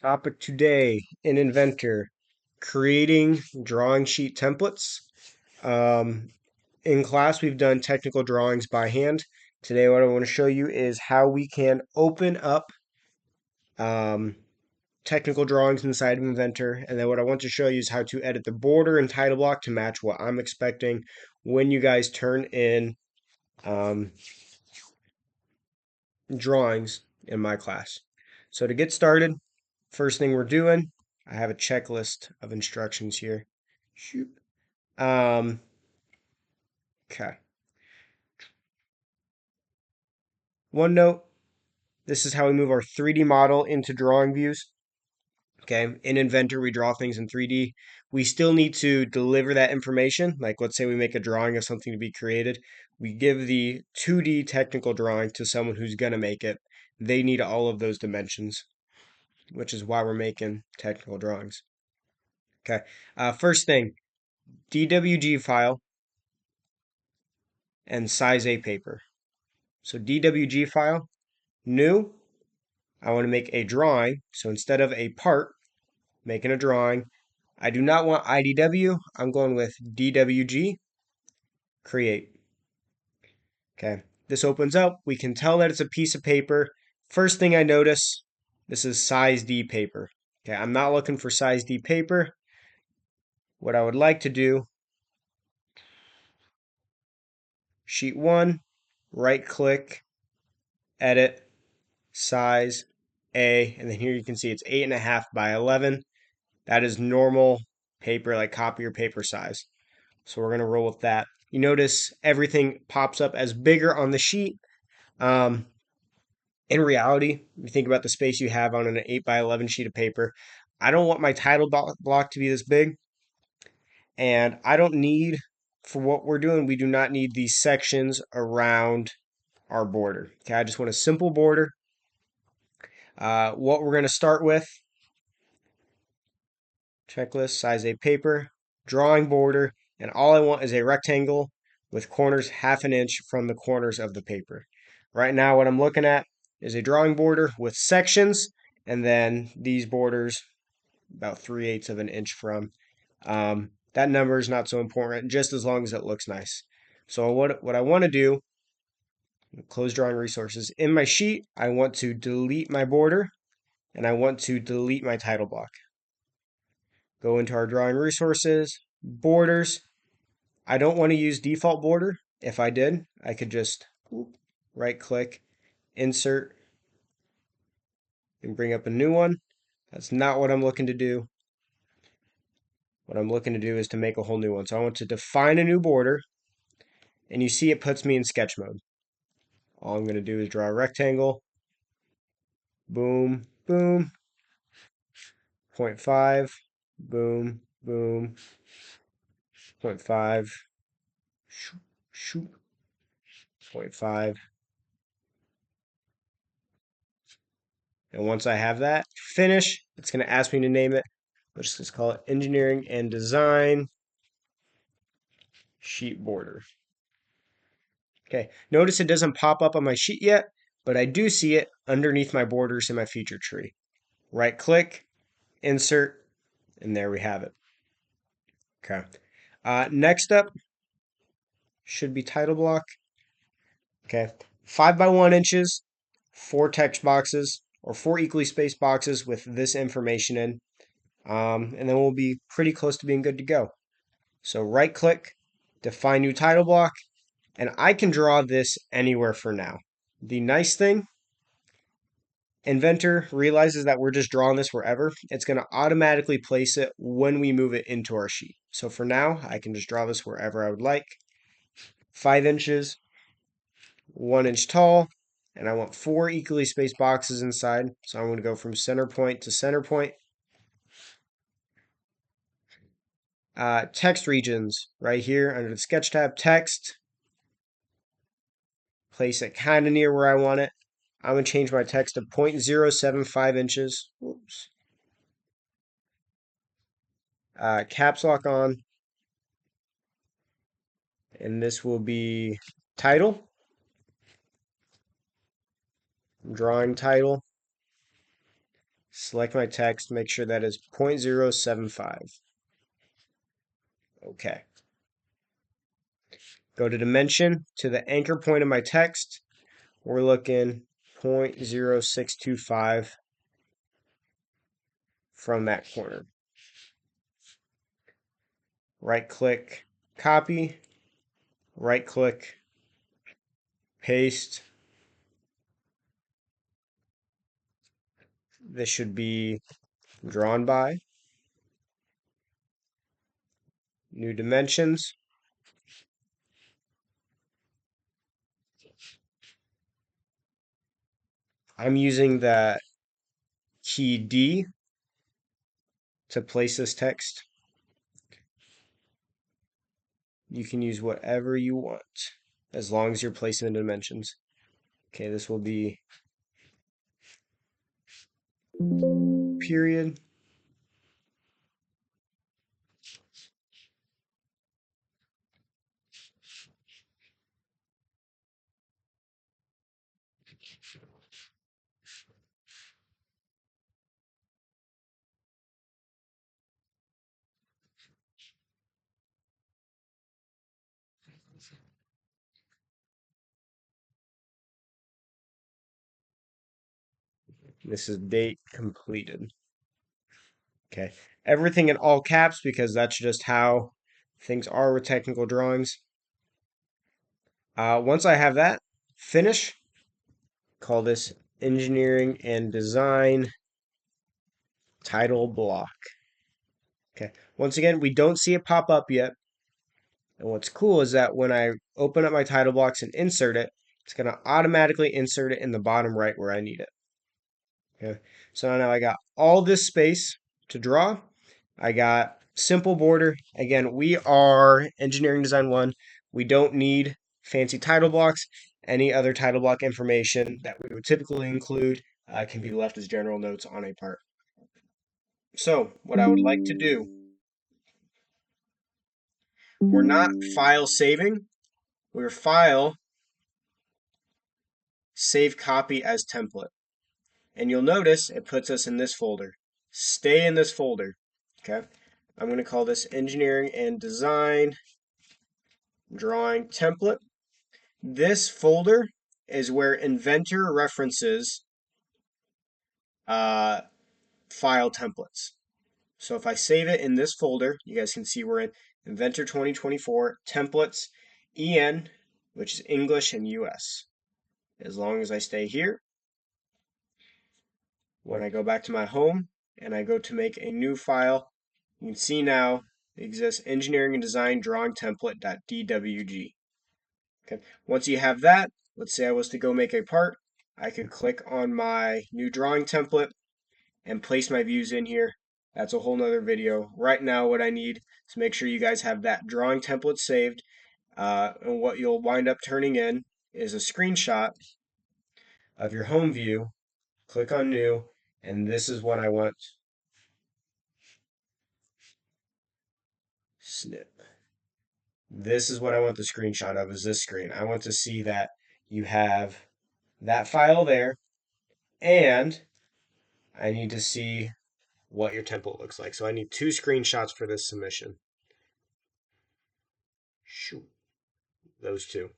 Topic today in Inventor, creating drawing sheet templates. Um, in class, we've done technical drawings by hand. Today, what I want to show you is how we can open up um, technical drawings inside of Inventor. And then what I want to show you is how to edit the border and title block to match what I'm expecting when you guys turn in um, drawings in my class. So to get started, first thing we're doing, I have a checklist of instructions here. Shoot. Um, okay. One note, this is how we move our 3D model into drawing views. Okay. In Inventor, we draw things in 3D. We still need to deliver that information. Like, let's say we make a drawing of something to be created. We give the 2D technical drawing to someone who's going to make it. They need all of those dimensions, which is why we're making technical drawings. Okay. First thing, DWG file and size A paper. So DWG file, new, I want to make a drawing. So instead of a part, making a drawing. I do not want IDW. I'm going with DWG, create. Okay, this opens up. We can tell that it's a piece of paper. First thing I notice, this is size D paper. Okay, I'm not looking for size D paper. What I would like to do, sheet 1, right click, edit, size, A, and then here you can see it's 8.5 by 11. That is normal paper, like copier paper size. So we're going to roll with that. You notice everything pops up as bigger on the sheet. Um, in reality, you think about the space you have on an 8 by 11 sheet of paper. I don't want my title block to be this big. And I don't need, for what we're doing, we do not need these sections around our border. Okay, I just want a simple border. What we're going to start with, checklist, size A paper, drawing border, and all I want is a rectangle with corners 1/2 inch from the corners of the paper. Right now, what I'm looking at is a drawing border with sections, and then these borders about 3/8 of an inch from. That number is not so important, just as long as it looks nice. So what I want to do, close drawing resources. In my sheet, I want to delete my border, and I want to delete my title block. Go into our drawing resources, borders. I don't want to use default border. If I did, I could just right click, insert, and bring up a new one. That's not what I'm looking to do. What I'm looking to do is to make a whole new one. So I want to define a new border, and you see it puts me in sketch mode. All I'm going to do is draw a rectangle. Boom, boom, 0.5, boom, boom, 0.5, shoop, shoop, 0.5. And once I have that, finish, it's going to ask me to name it. Let's just call it Engineering and Design Sheet Border. Okay, notice it doesn't pop up on my sheet yet, but I do see it underneath my borders in my feature tree. Right click, insert, and there we have it. Okay. Next up should be title block. Okay. 5 by 1 inches, 4 text boxes, or 4 equally spaced boxes with this information in. And then we'll be pretty close to being good to go. So right click, define new title block, and I can draw this anywhere for now. The nice thing, Inventor realizes that we're just drawing this wherever. It's going to automatically place it when we move it into our sheet. So for now, I can just draw this wherever I would like. 5 inches, 1 inch tall, and I want 4 equally spaced boxes inside. So I'm going to go from center point to center point. Text regions right here under the sketch tab, text. Place it kind of near where I want it. I'm going to change my text to 0.075 inches. Oops. Caps lock on. And this will be title. Drawing title. Select my text, make sure that is 0.075. Okay. Go to dimension, to the anchor point of my text. We're looking 0.0625 from that corner. Right click, copy, right click, paste. This should be drawn by, new dimensions. I'm using the key D to place this text. You can use whatever you want as long as you're placing the dimensions. Okay, this will be period. This is date completed. Okay, everything in all caps because that's just how things are with technical drawings. Once I have that, finish. Call this engineering and design title block. Okay, once again, we don't see it pop up yet. And what's cool is that when I open up my title blocks and insert it, it's going to automatically insert it in the bottom right where I need it. Okay, so now I got all this space to draw. I got simple border. Again, we are engineering design 1. We don't need fancy title blocks. Any other title block information that we would typically include can be left as general notes on a part. So what I would like to do, we're not file saving, we're file save copy as template. And you'll notice it puts us in this folder. Stay in this folder. Okay. I'm going to call this engineering and design drawing template. This folder is where Inventor references file templates. So if I save it in this folder, you guys can see we're in Inventor 2024 templates EN, which is English and US. As long as I stay here, when I go back to my home and I go to make a new file, you can see now it exists engineering and design drawing template.dwg. Okay. Once you have that, let's say I was to go make a part, I could click on my new drawing template and place my views in here. That's a whole nother video. Right now, what I need is make sure you guys have that drawing template saved. And what you'll wind up turning in is a screenshot of your home view. Click on new, and this is what I want. Snip. This is what I want the screenshot of, is this screen. I want to see that you have that file there, and I need to see what your template looks like. So I need 2 screenshots for this submission. Shoot. Those 2.